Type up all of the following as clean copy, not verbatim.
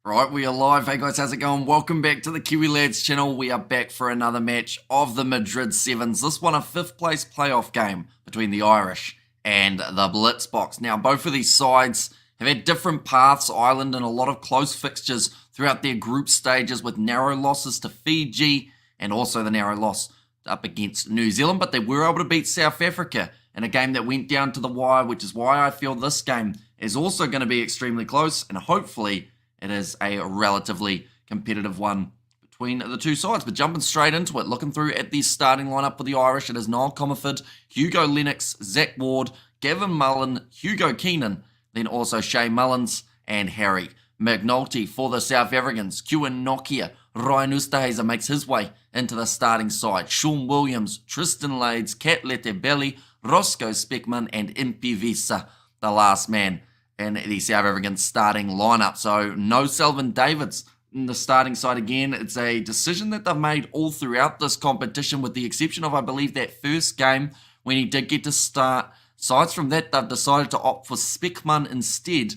Right, we are live. Hey guys, how's it going? Welcome back to the Kiwi Lads channel. We are back for another match of the Madrid Sevens. This one a 5th place playoff game between the Irish and the Blitzboks. Now, both of these sides have had different paths. Ireland and a lot of close fixtures throughout their group stages with narrow losses to Fiji and also the narrow loss up against New Zealand. But they were able to beat South Africa in a game that went down to the wire, which is why I feel this game is also going to be extremely close and hopefully it is a relatively competitive one between the two sides. But jumping straight into it, looking through at the starting lineup for the Irish, it is Niall Comerford, Hugo Lennox, Zach Ward, Gavin Mullen, Hugo Keenan, then also Shay Mullins and Harry McNulty. For the South Africans, Kieran Nokia, Ryan Oosterhuizen makes his way into the starting side. Sean Williams, Tristan Lades, Kat Letebelli, Roscoe Speckman and Impi Visa, the last man in the South African starting lineup. So no Selvin Davids in the starting side again. It's a decision that they've made all throughout this competition with the exception of, I believe, that first game when he did get to start. Aside from that, they've decided to opt for Speckman instead.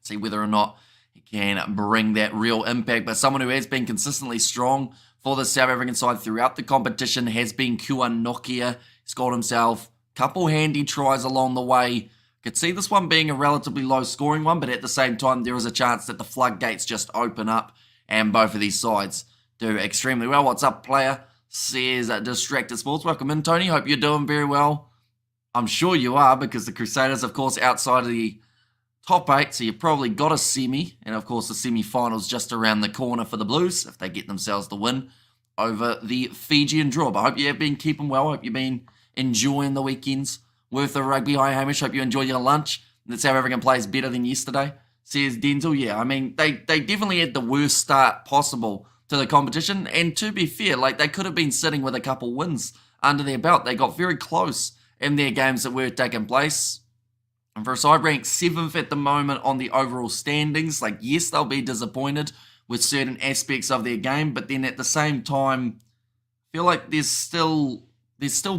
See whether or not he can bring that real impact. But someone who has been consistently strong for the South African side throughout the competition has been Kieran Nokia. He's got himself a couple handy tries along the way. Could see this one being a relatively low scoring one, but at the same time, there is a chance that the floodgates just open up and both of these sides do extremely well. What's up, player? Says Distracted Sports. Welcome in, Tony. Hope you're doing very well. I'm sure you are because the Crusaders, of course, outside of the top 8, so you've probably got a semi, and of course the semi-finals just around the corner for the Blues if they get themselves the win over the Fijian draw. But I hope you have been keeping well. I hope you've been enjoying the weekends worth of rugby. Hi, Hamish. Hope you enjoyed your lunch. The South African plays better than yesterday, says Denzel. Yeah, I mean, they definitely had the worst start possible to the competition. And to be fair, like they could have been sitting with a couple wins under their belt. They got very close in their games that were taking place. And for a side ranked 7th at the moment on the overall standings, like, yes, they'll be disappointed with certain aspects of their game. But then at the same time, I feel like there's still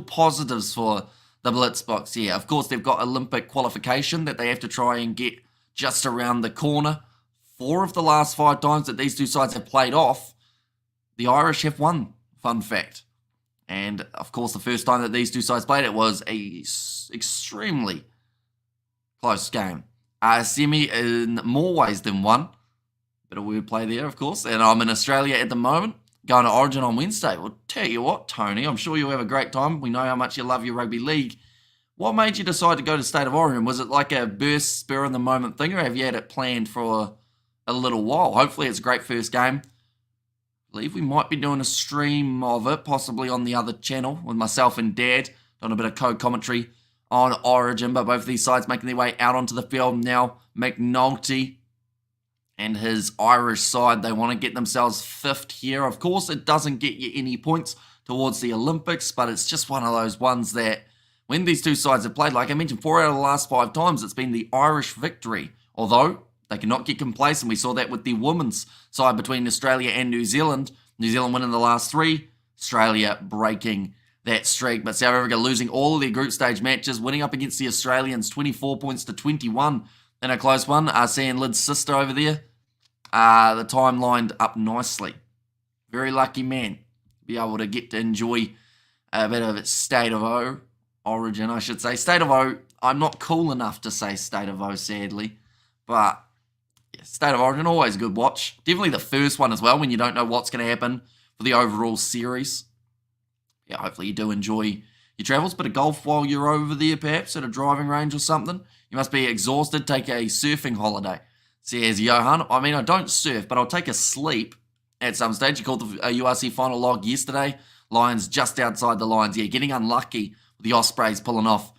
positives for the Blitzboks. Yeah, of course, they've got Olympic qualification that they have to try and get just around the corner. 4 of the last 5 times that these two sides have played off, the Irish have won, fun fact. And, of course, the first time that these two sides played, it was a extremely close game. Semi in more ways than one. Bit of wordplay there, of course. And I'm in Australia at the moment, going to Origin on Wednesday. Well, tell you what, Tony, I'm sure you'll have a great time. We know how much you love your rugby league. What made you decide to go to State of Origin? Was it like a burst, spur-in-the-moment thing, or have you had it planned for a little while? Hopefully it's a great first game. I believe we might be doing a stream of it, possibly on the other channel, with myself and Dad, doing a bit of co-commentary on Origin, but both of these sides making their way out onto the field now. McNulty and his Irish side, they want to get themselves 5th here. Of course, it doesn't get you any points towards the Olympics, but it's just one of those ones that when these two sides have played, like I mentioned, 4 out of the last 5 times, it's been the Irish victory. Although they cannot get complacent. We saw that with the women's side between Australia and New Zealand. New Zealand winning the last 3, Australia breaking that streak. But South Africa losing all of their group stage matches, winning up against the Australians 24 points to 21 in a close one. Seeing Lid's sister over there. The time lined up nicely. Very lucky man to be able to get to enjoy a bit of State of Origin, I should say. State of O, I'm not cool enough to say State of O, sadly. But yeah, State of Origin, always a good watch. Definitely the first one as well when you don't know what's going to happen for the overall series. Yeah, hopefully you do enjoy your travels. Bit of golf while you're over there, perhaps, at a driving range or something. You must be exhausted. Take a surfing holiday. Says Johan, I mean, I don't surf, but I'll take a sleep at some stage. You called the URC final log yesterday. Lions just outside the Lions. Yeah, getting unlucky with the Ospreys pulling off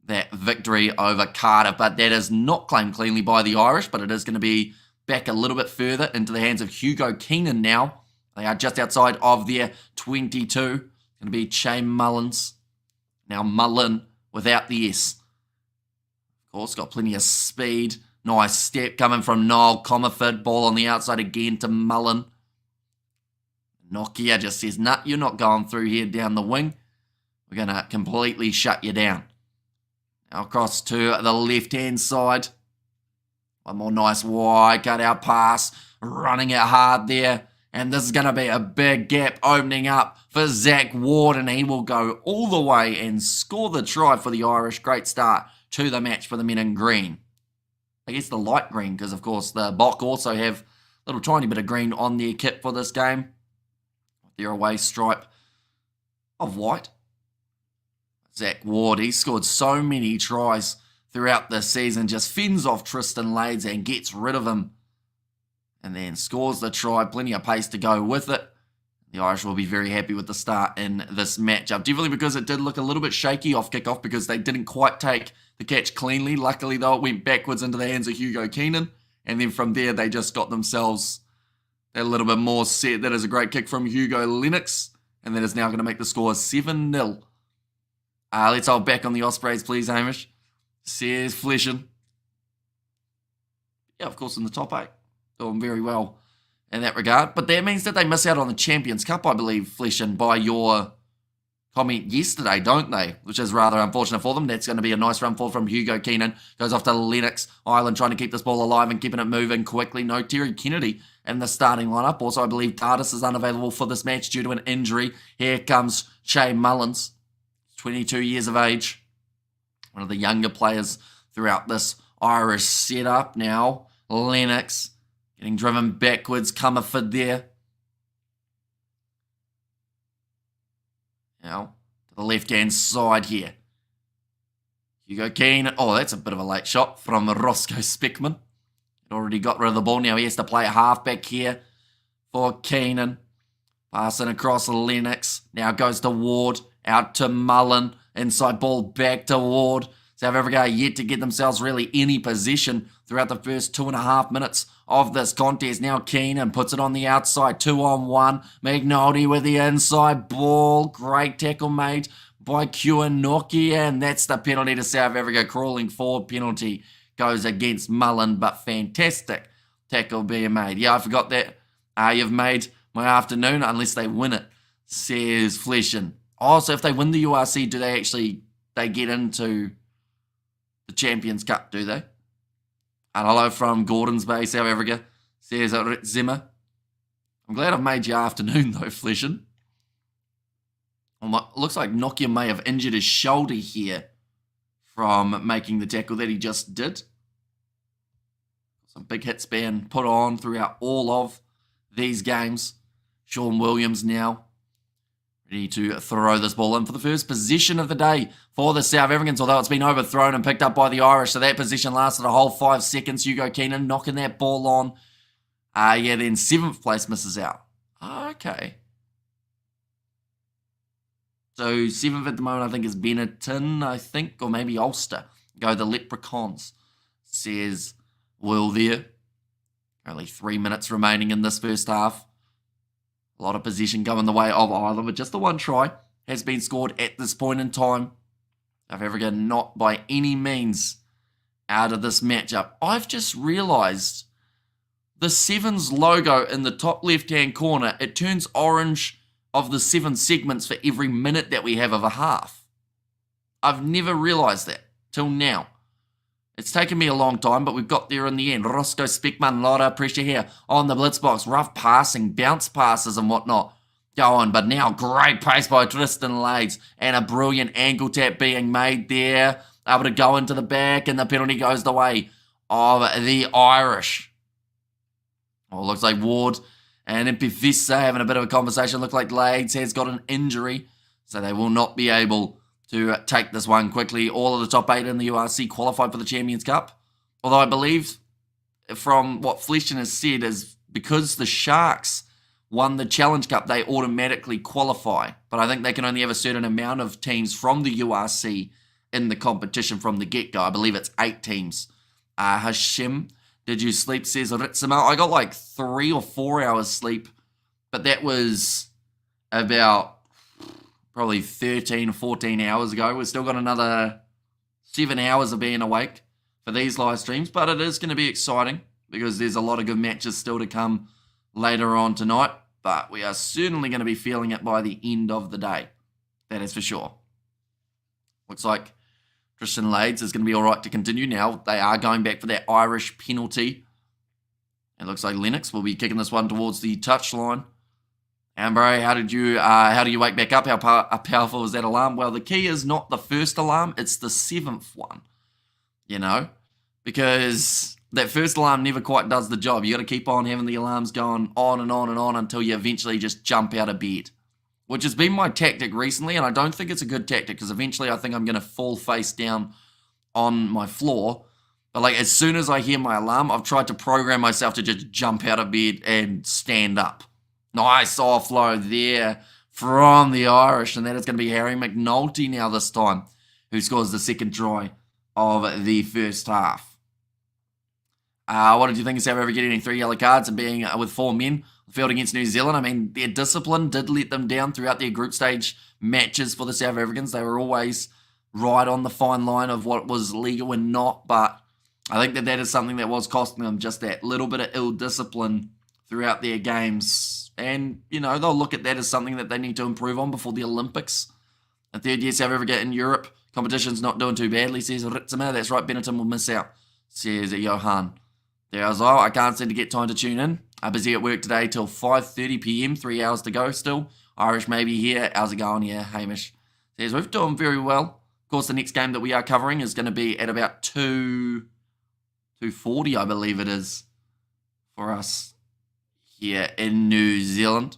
that victory over Cardiff. But that is not claimed cleanly by the Irish, but it is going to be back a little bit further into the hands of Hugo Keenan now. They are just outside of their 22. It's going to be Shay Mullins. Now Mullen without the S. Of course, got plenty of speed. Nice step coming from Niall Comerford. Ball on the outside again to Mullen. Nokia just says, nah, you're not going through here down the wing. We're going to completely shut you down. Now across to the left-hand side. One more nice wide cut out pass, running it hard there. And this is going to be a big gap opening up for Zach Ward, and he will go all the way and score the try for the Irish. Great start to the match for the men in green. I guess the light green, because of course the Bok also have a little tiny bit of green on their kit for this game. Their away stripe of white. Zach Ward, he scored so many tries throughout the season, just fends off Tristan Lades and gets rid of him. And then scores the try, plenty of pace to go with it. The Irish will be very happy with the start in this matchup. Definitely because it did look a little bit shaky off kickoff because they didn't quite take the catch cleanly. Luckily, though, it went backwards into the hands of Hugo Keenan. And then from there, they just got themselves a little bit more set. That is a great kick from Hugo Lennox. And that is now going to make the score 7-0. Let's hold back on the Ospreys, please, Hamish. Says Fleshin. Yeah, of course, in the top 8. Doing very well in that regard. But that means that they miss out on the Champions Cup, I believe, Fleshin, by your comment yesterday, don't they? Which is rather unfortunate for them. That's going to be a nice run forward from Hugo Keenan. Goes off to Lennox. Ireland trying to keep this ball alive and keeping it moving quickly. No Terry Kennedy in the starting lineup. Also, I believe Dardis is unavailable for this match due to an injury. Here comes Che Mullins, 22 years of age. One of the younger players throughout this Irish setup now. Lennox getting driven backwards. Comerford there. Now, to the left-hand side here. Hugo Keenan. Oh, that's a bit of a late shot from Roscoe Speckman. It already got rid of the ball. Now he has to play a halfback here for Keenan. Passing across Lennox. Now goes to Ward. Out to Mullen. Inside ball back to Ward. South Africa yet to get themselves really any position throughout the first 2.5 minutes of this contest. Now Keenan puts it on the outside, 2-on-1. McNulty with the inside ball. Great tackle made by Kuanoki, and that's the penalty to South Africa. Crawling forward penalty goes against Mullen, but fantastic tackle being made. Yeah, I forgot that. You've made my afternoon unless they win it, says Fleshin. Oh, so if they win the URC, do they get into the Champions Cup, do they? And hello from Gordons Bay, South Africa, says Rit Zimmer. I'm glad I've made your afternoon, though, Fleshin. Looks like Nokia may have injured his shoulder here from making the tackle that he just did. Some big hits being put on throughout all of these games. Sean Williams now ready to throw this ball in for the first possession of the day for the South Africans, although it's been overthrown and picked up by the Irish. So that position lasted a whole 5 seconds. Hugo Keenan knocking that ball on. Then 7th place misses out. Okay. So 7th at the moment, I think, is Benetton, or maybe Ulster. Go the Leprechauns, says Will there. Only 3 minutes remaining in this first half. A lot of possession going the way of Ireland, but just the one try has been scored at this point in time. South Africa not by any means out of this matchup. I've just realised the Sevens logo in the top left-hand corner, it turns orange of the 7 segments for every minute that we have of a half. I've never realised that till now. It's taken me a long time, but we've got there in the end. Roscoe Speckman, a lot of pressure here on the Blitzboks. Rough passing, bounce passes and whatnot going. But now great pace by Tristan Lades and a brilliant ankle tap being made there. Able to go into the back, and the penalty goes the way of the Irish. Oh, looks like Ward and Mpivisa having a bit of a conversation. Looks like Lades has got an injury, so they will not be able to take this one quickly. All of the top 8 in the URC qualified for the Champions Cup. Although I believe from what Fleshin has said is because the Sharks won the Challenge Cup, they automatically qualify. But I think they can only have a certain amount of teams from the URC in the competition from the get-go. I believe it's 8 teams. Hashim, did you sleep, says Ritsima. I got like 3 or 4 hours sleep, but that was about probably 13 or 14 hours ago. We've still got another 7 hours of being awake for these live streams, but it is going to be exciting because there's a lot of good matches still to come later on tonight, but we are certainly going to be feeling it by the end of the day. That is for sure. Looks like Tristan Lades is going to be all right to continue now. They are going back for that Irish penalty. It looks like Lennox will be kicking this one towards the touchline. Amber, how do you wake back up? How powerful is that alarm? Well, the key is not the first alarm, it's the 7th one, you know, because that first alarm never quite does the job. You got to keep on having the alarms going on and on and on until you eventually just jump out of bed, which has been my tactic recently, and I don't think it's a good tactic because eventually I think I'm going to fall face down on my floor. But like as soon as I hear my alarm, I've tried to program myself to just jump out of bed and stand up. Nice offload there from the Irish, and that is going to be Harry McNulty now this time, who scores the second try of the first half. What did you think of South Africa getting 3 yellow cards and being with 4 men field against New Zealand? I mean, their discipline did let them down throughout their group stage matches for the South Africans. They were always right on the fine line of what was legal and not, but I think that is something that was costing them, just that little bit of ill discipline throughout their games. And, you know, they'll look at that as something that they need to improve on before the Olympics. A third year South Africa in Europe. Competition's not doing too badly, says Ritzema. That's right, Benetton will miss out, says Johan. There as well. I can't seem to get time to tune in. I'm busy at work today till 5:30 p.m. 3 hours to go still. Irish maybe here. How's it going? Yeah, Hamish says we're doing very well. Of course, the next game that we are covering is going to be at about 2:40, I believe it is, for us here in New Zealand.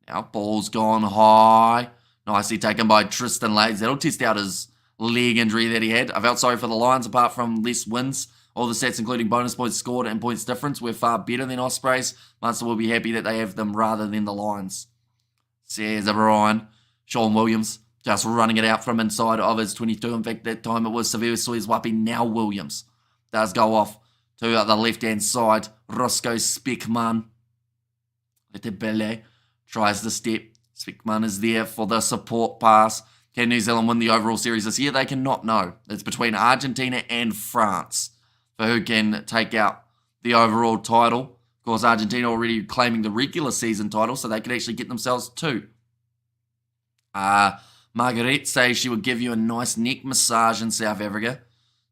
Now, ball's gone high. Nicely taken by Tristan Lades. That'll test out his leg injury that he had. I felt sorry for the Lions, apart from less wins. All the stats, including bonus points scored and points difference, were far better than Ospreys. Munster will be happy that they have them rather than the Lions, says Brian. Sean Williams just running it out from inside of his 22. In fact, that time it was Severe Soyes-Wapi. Now Williams does go off to the left-hand side. Roscoe Speckman. Letebele tries the step. Speckman is there for the support pass. Can New Zealand win the overall series this year? They cannot know. It's between Argentina and France for who can take out the overall title. Of course, Argentina already claiming the regular season title, so they could actually get themselves 2. Marguerite says she would give you a nice neck massage in South Africa,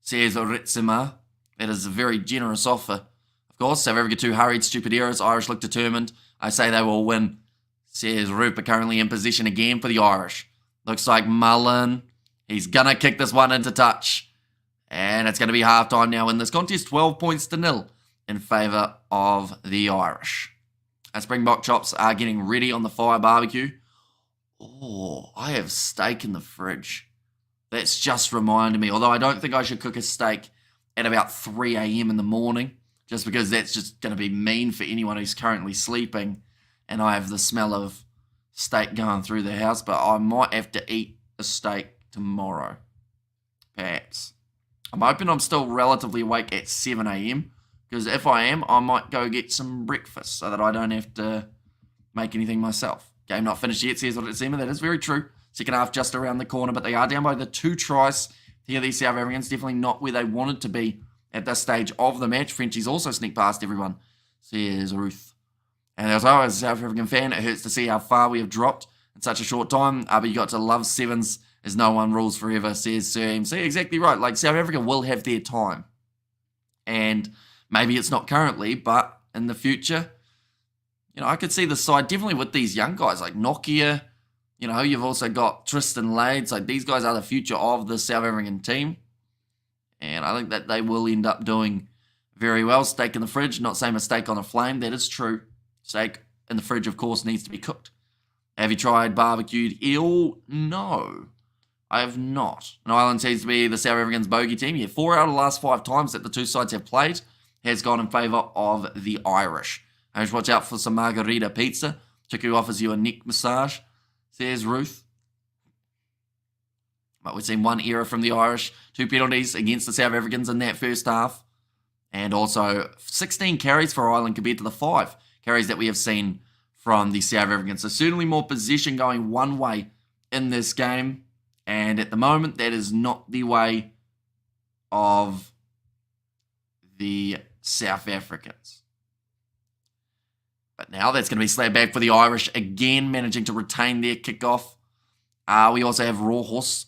says Ritzema. That is a very generous offer. Of course, South Africa 2 hurried, stupid errors. Irish look determined. I say they will win, says Rupert, currently in position again for the Irish. Looks like Mullen. He's going to kick this one into touch. And it's going to be halftime now in this contest. 12 points to 0 in favour of the Irish. Our Springbok chops are getting ready on the fire barbecue. Oh, I have steak in the fridge. That's just reminded me. Although I don't think I should cook a steak at about 3 a.m. in the morning, just because that's just going to be mean for anyone who's currently sleeping. And I have the smell of steak going through the house, but I might have to eat a steak tomorrow, perhaps. I'm hoping I'm still relatively awake at 7 a.m, because if I am, I might go get some breakfast so that I don't have to make anything myself. Game not finished yet, says Ritzema. That is very true. Second half just around the corner, but they are down by the 2 tries. Here, these South Africans definitely not where they wanted to be at this stage of the match. Frenchies also sneak past everyone, says Ruth. And as a South African fan, it hurts to see how far we have dropped in such a short time. But you got to love sevens as no one rules forever, says Sir MC. Exactly right. Like, South Africa will have their time. And maybe it's not currently, but in the future, you know, I could see the side definitely with these young guys like Nokia. You know, you've also got Tristan Lades. Like, these guys are the future of the South African team. And I think that they will end up doing very well. Steak in the fridge, not same as steak on a flame. That is true. Steak in the fridge, of course, needs to be cooked. Have you tried barbecued eel? No, I have not. And Ireland seems to be the South Africans' bogey team. Yeah, 4 out of the last 5 times that the two sides have played has gone in favour of the Irish. And just watch out for some margarita pizza. Chiku offers you a neck massage, says Ruth. But we've seen 1 error from the Irish, 2 penalties against the South Africans in that first half. And also 16 carries for Ireland compared to the 5 carries that we have seen from the South Africans. So certainly more possession going one way in this game. And at the moment, that is not the way of the South Africans. But now that's going to be slapped back for the Irish again, managing to retain their kickoff. We also have raw horse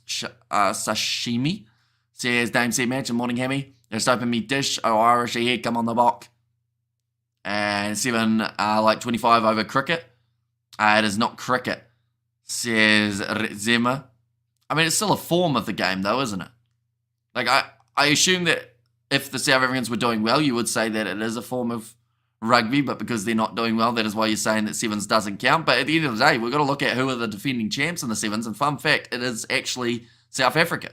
sashimi. Says Dame said match and morning hammy. Just open me dish. Oh, Irish ahead. Come on the bock. And 7 like 25 over cricket. It is not cricket. Says Zema. I mean, it's still a form of the game, though, isn't it? Like, I assume that if the South Africans were doing well, you would say that it is a form of rugby, but because they're not doing well, that is why you're saying that Sevens doesn't count. But at the end of the day, we've got to look at who are the defending champs in the Sevens, and fun fact, it is actually South Africa.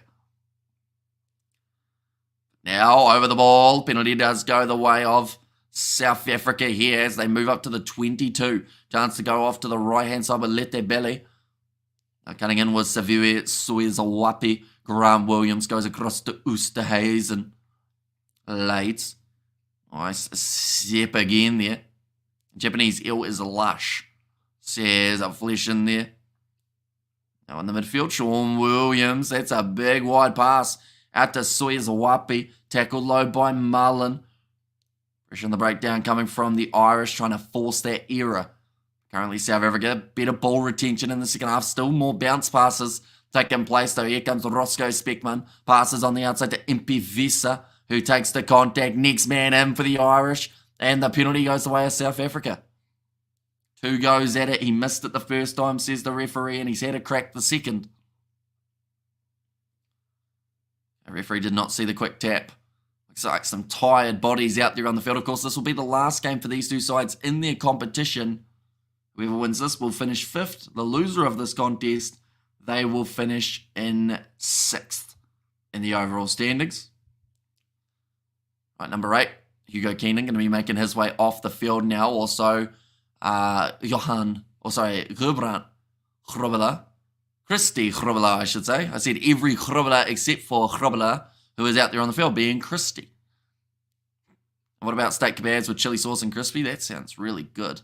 Now, over the ball, penalty does go the way of South Africa here as they move up to the 22. Chance to go off to the right-hand side with Lete Belly. Cutting in was Savue Suizawapi. Graham Williams goes across to Oosterhuizen. Late. Nice step again there. Japanese ill is lush. Says a flesh in there. Now in the midfield, Sean Williams. That's a big wide pass out to Suizawapi. Tackled low by Mullen. Pressure on the breakdown coming from the Irish, trying to force that error. Currently South Africa, better ball retention in the second half. Still more bounce passes taking place, though. Here comes Roscoe Speckman. Passes on the outside to Impi Visa, who takes the contact. Next man in for the Irish. And the penalty goes the way of South Africa. 2 goes at it. He missed it the first time, says the referee, and he's had a crack the second. The referee did not see the quick tap. Looks like some tired bodies out there on the field. Of course, this will be the last game for these two sides in their competition. Whoever wins this will finish 5th. The loser of this contest, they will finish in 6th in the overall standings. Right, number 8, Hugo Keenan going to be making his way off the field now. Also, Grbrandt Grobbelaar. Christy Grobbelaar, I should say. I said every Grobbelaar except for Grobbelaar, who is out there on the field, being Christy. What about steak kebabs with chili sauce and crispy? That sounds really good.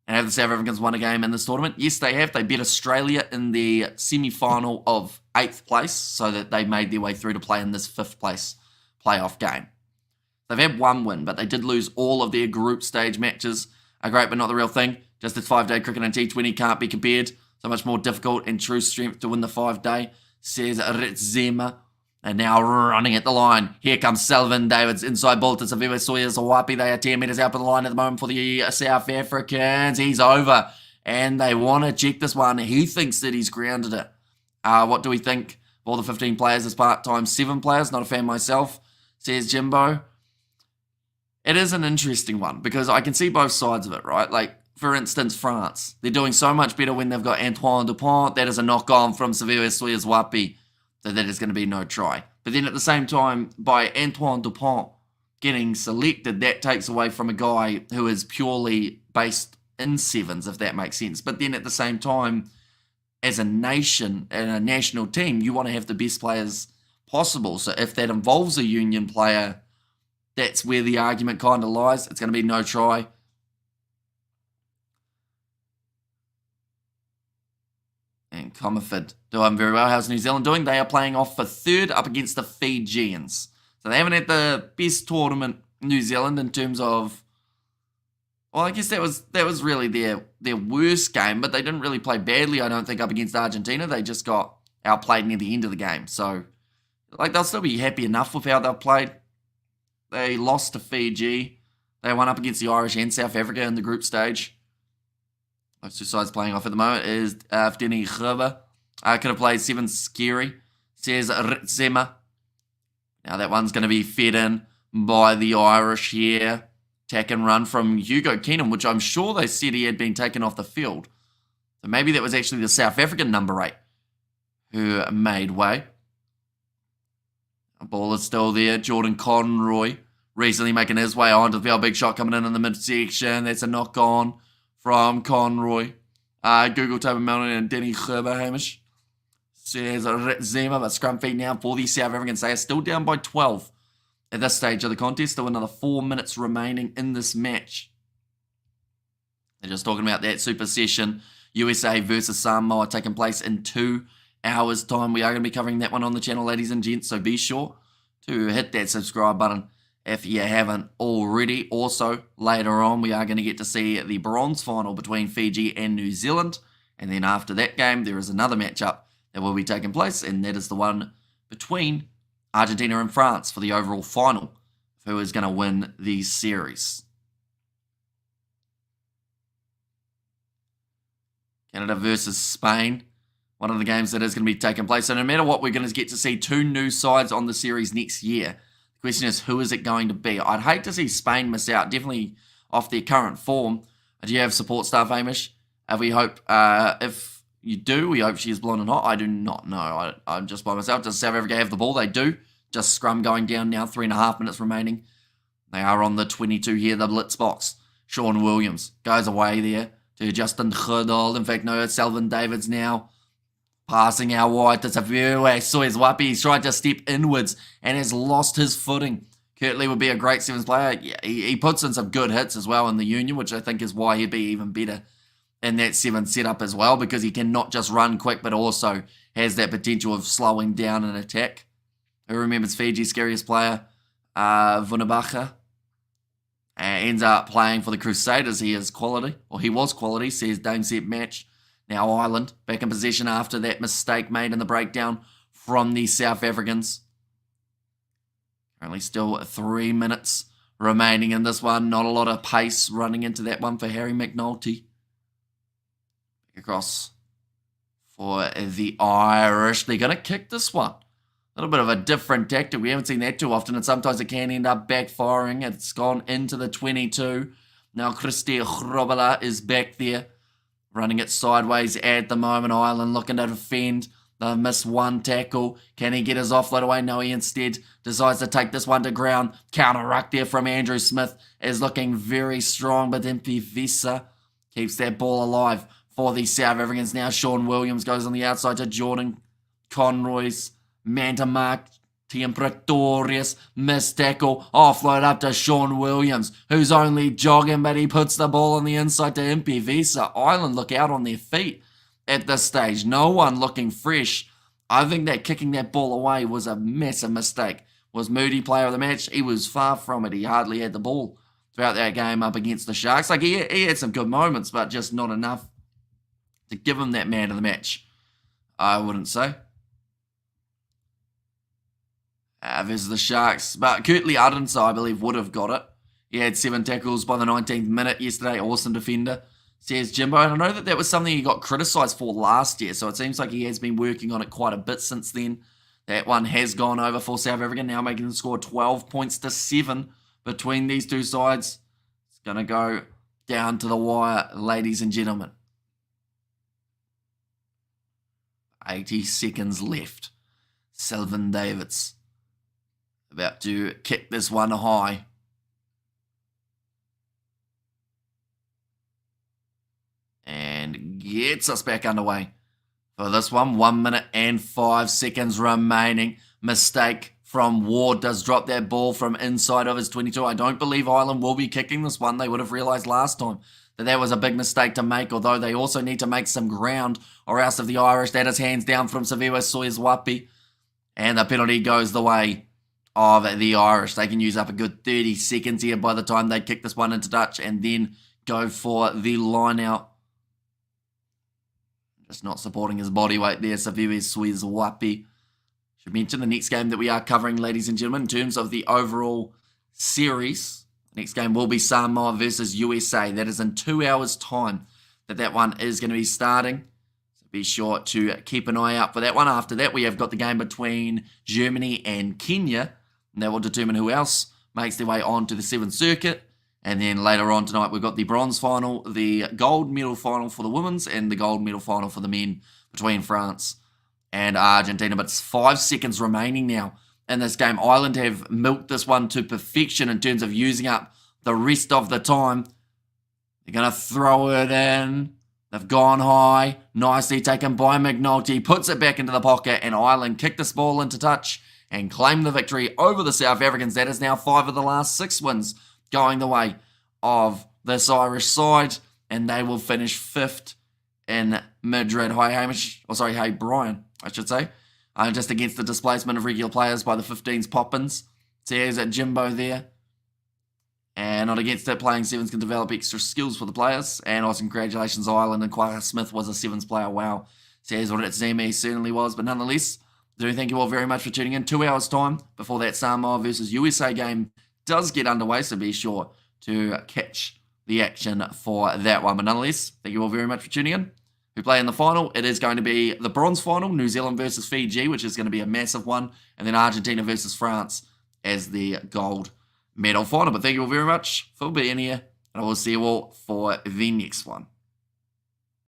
And have the South Africans won a game in this tournament? Yes, they have. They beat Australia in the semi-final of 8th place, so that they made their way through to play in this 5th place playoff game. They've had 1 win, but they did lose all of their group stage matches. Great, but not the real thing. Just as 5-day cricket and T20 can't be compared. So much more difficult and true strength to win the 5-day, says Ritzema. And now running at the line. Here comes Selvin Davids. Inside ball to Savua Suizawapi. They are 10 metres out of the line at the moment for the South Africans. He's over. And they want to check this one. He thinks that he's grounded it. What do we think of all the 15 players as part-time 7 players? Not a fan myself, says Jimbo. It is an interesting one because I can see both sides of it, right? Like, for instance, France. They're doing so much better when they've got Antoine Dupont. That is a knock-on from Savua Suizawapi. So that is going to be no try. But then at the same time, by Antoine Dupont getting selected, that takes away from a guy who is purely based in sevens, if that makes sense. But then at the same time, as a nation and a national team, you want to have the best players possible. So if that involves a union player, that's where the argument kind of lies. It's going to be no try. And Comerford doing very well. How's New Zealand doing? They are playing off for 3rd up against the Fijians. So they haven't had the best tournament, New Zealand, in terms of... Well, I guess that was really their worst game, but they didn't really play badly, I don't think, up against Argentina. They just got outplayed near the end of the game. So, like, they'll still be happy enough with how they've played. They lost to Fiji. They won up against the Irish and South Africa in the group stage. Those two sides playing off at the moment is Fdeni Grubber. Could have played 7 scary, says Ritzema. Now that one's going to be fed in by the Irish here. Tack and run from Hugo Keenan, which I'm sure they said he had been taken off the field. So maybe that was actually the South African number 8 who made way. A ball is still there. Jordan Conroy recently making his way onto the field. Big shot coming in the midsection. That's a knock on from Conroy. Google Tobin Melton and Denny Gerber, Hamish. Says Zema, but scrum feed now for the South Africans. They are still down by 12 at this stage of the contest. Still another 4 minutes remaining in this match. They're just talking about that super session. USA versus Samoa taking place in 2 hours' time. We are going to be covering that one on the channel, ladies and gents. So be sure to hit that subscribe button if you haven't already. Also, later on, we are going to get to see the bronze final between Fiji and New Zealand. And then after that game, there is another matchup that will be taking place, and that is the one between Argentina and France for the overall final of who is going to win the series. Canada versus Spain, one of the games that is going to be taking place. So no matter what, we're going to get to see two new sides on the series next year. The question is, who is it going to be? I'd hate to see Spain miss out, definitely off their current form. Do you have support staff, Hamish? We hope, if you do, we hope she is blonde and hot. I do not know. I'm just by myself. Does South Africa have the ball? They do. Just scrum going down now, 3.5 minutes remaining. They are on the 22 here, the Blitzboks. Sean Williams goes away there to Justin Goddard. In fact, no, it's Selvin Davids now. Passing out wide to Savuwe Soizwapi. He's tried to step inwards and has lost his footing. Kirtley would be a great Sevens player. Yeah, he puts in some good hits as well in the Union, which I think is why he'd be even better in that Sevens setup as well, because he can not just run quick, but also has that potential of slowing down an attack. Who remembers Fiji's scariest player, Vunabacha? Ends up playing for the Crusaders. He is quality, or he was quality, says Dame Set Match. Now Ireland back in possession after that mistake made in the breakdown from the South Africans. Currently still 3 minutes remaining in this one. Not a lot of pace running into that one for Harry McNulty. Back across for the Irish. They're going to kick this one. A little bit of a different tactic. We haven't seen that too often, and sometimes it can end up backfiring. It's gone into the 22. Now Christy Hrobala is back there, running it sideways at the moment. Ireland looking to defend. They've missed one tackle. Can he get his offload away? No, he instead decides to take this one to ground. Counter ruck there from Andrew Smith is looking very strong, but then Pivisa keeps that ball alive for the South Africans. Now Sean Williams goes on the outside to Jordan Conroy's man to mark. Tiem Pretorius, missed tackle, offload up to Sean Williams, who's only jogging, but he puts the ball on the inside to Impi Visa. Ireland look out on their feet at this stage. No one looking fresh. I think that kicking that ball away was a massive mistake. Was Moody player of the match? He was far from it. He hardly had the ball throughout that game up against the Sharks. Like, he had some good moments, but just not enough to give him that man of the match, I wouldn't say. Versus the Sharks. But Kirtley Ardensa, I believe, would have got it. He had 7 tackles by the 19th minute yesterday. Awesome defender, says Jimbo. And I know that was something he got criticised for last year, so it seems like he has been working on it quite a bit since then. That one has gone over for South Africa, now making them score 12 points to 7 between these two sides. It's going to go down to the wire, ladies and gentlemen. 80 seconds left. Selvin Davids about to kick this one high. And gets us back underway for this one. 1 minute and 5 seconds remaining. Mistake from Ward does drop that ball from inside of his 22. I don't believe Ireland will be kicking this one. They would have realised last time that was a big mistake to make, although they also need to make some ground, or else if the Irish, that is hands down from Savuwe Soizwapi. And the penalty goes the way of the Irish. They can use up a good 30 seconds here by the time they kick this one into touch and then go for the line out. Just not supporting his body weight there, Savuwe Soizwapi. Should mention the next game that we are covering, ladies and gentlemen, in terms of the overall series. The next game will be Samoa versus USA. That is in 2 hours' time that one is going to be starting. Be sure to keep an eye out for that one. After that, we have got the game between Germany and Kenya. And that will determine who else makes their way on to the 7th circuit. And then later on tonight, we've got the bronze final, the gold medal final for the women's, and the gold medal final for the men between France and Argentina. But it's 5 seconds remaining now in this game. Ireland have milked this one to perfection in terms of using up the rest of the time. They're going to throw it in. They've gone high, nicely taken by McNulty, puts it back into the pocket, and Ireland kick this ball into touch and claim the victory over the South Africans. That is now 5 of the last 6 wins going the way of this Irish side, and they will finish 5th in Madrid. Hi, Hamish. Hey, Brian, I should say. Just against the displacement of regular players by the 15's Poppins. Says at Jimbo there. And not against it. Playing sevens can develop extra skills for the players. And also congratulations, Ireland. And Quagga Smith was a sevens player. Wow. Says what it Zemi certainly was. But nonetheless, I do thank you all very much for tuning in. 2 hours time before that Samoa versus USA game does get underway. So be sure to catch the action for that one. But nonetheless, thank you all very much for tuning in. Who play in the final? It is going to be the bronze final, New Zealand versus Fiji, which is going to be a massive one. And then Argentina versus France as the gold medal final. But thank you all very much for being here, and I will see you all for the next one.